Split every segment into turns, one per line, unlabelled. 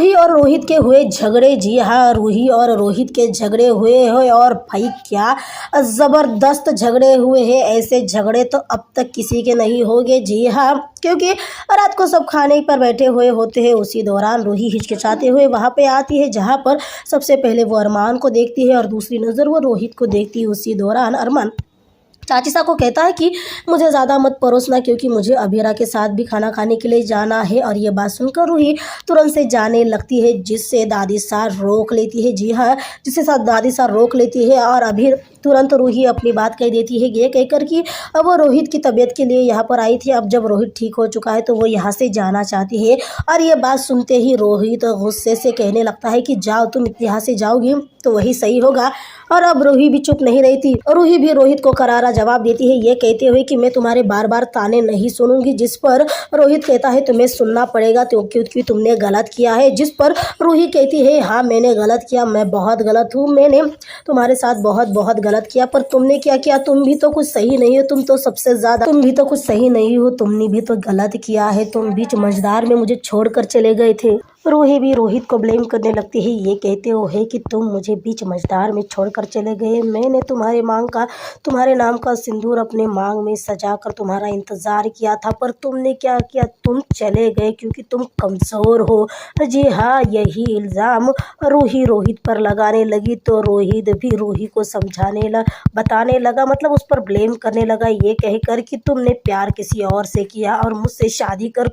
रूही और रोहित के हुए झगड़े। जी हाँ, रूही और रोहित के झगड़े हुए हैं और भाई क्या ज़बरदस्त झगड़े हुए हैं। ऐसे झगड़े तो अब तक किसी के नहीं होंगे। जी हाँ, क्योंकि रात को सब खाने पर बैठे हुए होते हैं। उसी दौरान रूही हिचकिचाते हुए वहाँ पे आती है, जहाँ पर सबसे पहले वो अरमान को देखती है और दूसरी नज़र वो रोहित को देखती है। उसी दौरान अरमान चाचीसा को कहता है कि मुझे ज़्यादा मत परोसना, क्योंकि मुझे अभीरा के साथ भी खाना खाने के लिए जाना है। और ये बात सुनकर रूही तुरंत से जाने लगती है, जिससे दादी सा रोक लेती है। जी हाँ, जिससे साथ दादी सा रोक लेती है और अभी तुरंत रूही अपनी बात कह देती है, ये कहकर कि अब वो रोहित की तबीयत के लिए यहाँ पर आई थी। अब जब रोहित ठीक हो चुका है तो वो यहाँ से जाना चाहती है। और ये बात सुनते ही रोहित गुस्से से कहने लगता है कि जाओ, तुम यहाँ से जाओगी तो वही सही होगा। और अब रूही भी चुप नहीं रहती। रूही भी रोहित को करारा जवाब देती है, ये कहते हुए कि मैं तुम्हारे बार बार ताने नहीं सुनूंगी। जिस पर रोहित कहता है तुम्हें सुनना पड़ेगा तो क्योंकि तुमने गलत किया है। जिस पर रूही कहती है हाँ मैंने गलत किया, मैं बहुत गलत हूँ, मैंने तुम्हारे साथ बहुत गलत किया। पर तुमने क्या किया? तुम भी तो कुछ सही नहीं हो, तुम तो सबसे ज़्यादा, तुम भी तो कुछ सही नहीं हो, तुमने भी तो गलत किया है। तुम बीच मझधार में मुझे छोड़कर चले गए थे। रूही भी रोहित को ब्लेम करने लगती है, ये कहते हुए कि तुम मुझे बीच मझधार में छोड़कर चले गए। मैंने तुम्हारे नाम का सिंदूर अपने मांग में सजाकर तुम्हारा इंतज़ार किया था, पर तुमने क्या किया? तुम चले गए क्योंकि तुम कमज़ोर हो। जी हाँ, यही इल्ज़ाम रूही रोहित पर लगाने लगी तो रोहित भी रूही को बताने लगा, मतलब उस पर ब्लेम करने लगा, ये कहकर कि तुमने प्यार किसी और से किया और मुझसे शादी कर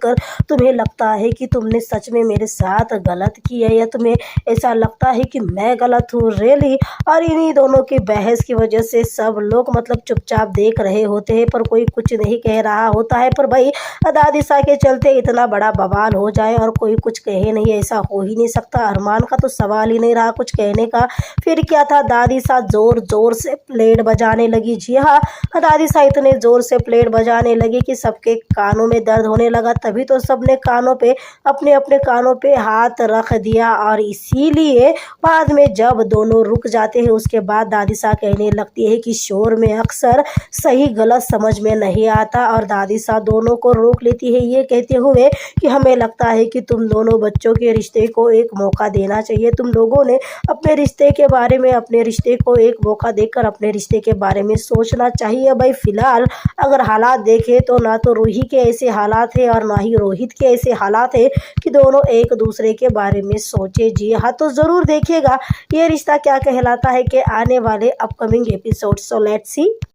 तुम्हें लगता है कि तुमने सच में मेरे साथ गलत किया, या तुम्हें ऐसा लगता है कि मैं गलत हूँ? रियली? और इन्हीं दोनों की बहस की वजह से सब लोग मतलब चुपचाप देख रहे होते हैं, पर कोई कुछ नहीं कह रहा होता है। पर भाई दादी सा के चलते इतना बड़ा बवाल हो जाए और कोई कुछ कहे नहीं, ऐसा हो ही नहीं सकता। अरमान का तो सवाल ही नहीं रहा कुछ कहने का। फिर क्या था, दादी सा जोर जोर से प्लेट बजाने लगी। जी हाँ, दादी सा इतने जोर से प्लेट बजाने लगी कि सबके कानों में दर्द होने लगा। तभी तो सबने कानों पे अपने अपने कानों पे हाथ रख दिया। और इसीलिए बाद में जब दोनों रुक जाते हैं उसके बाद दादी सा कहने लगती है कि शोर में अक्सर सही गलत समझ में नहीं आता। और दादी सा दोनों को रोक लेती है, ये कहते हुए कि हमें लगता है कि तुम दोनों बच्चों के रिश्ते को एक मौका देना चाहिए। तुम लोगों ने अपने रिश्ते के बारे में, अपने रिश्ते को एक मौका देकर अपने रिश्ते के बारे में सोचना चाहिए। भाई फिलहाल अगर हालात देखें तो ना तो रूही के ऐसे हालात है और ना ही रोहित के ऐसे हालात है कि दोनों एक दूसरे के बारे में सोचे। जी हाँ, तो ज़रूर देखिएगा ये रिश्ता क्या कहलाता है कि आने वाले upcoming episode. So let's see.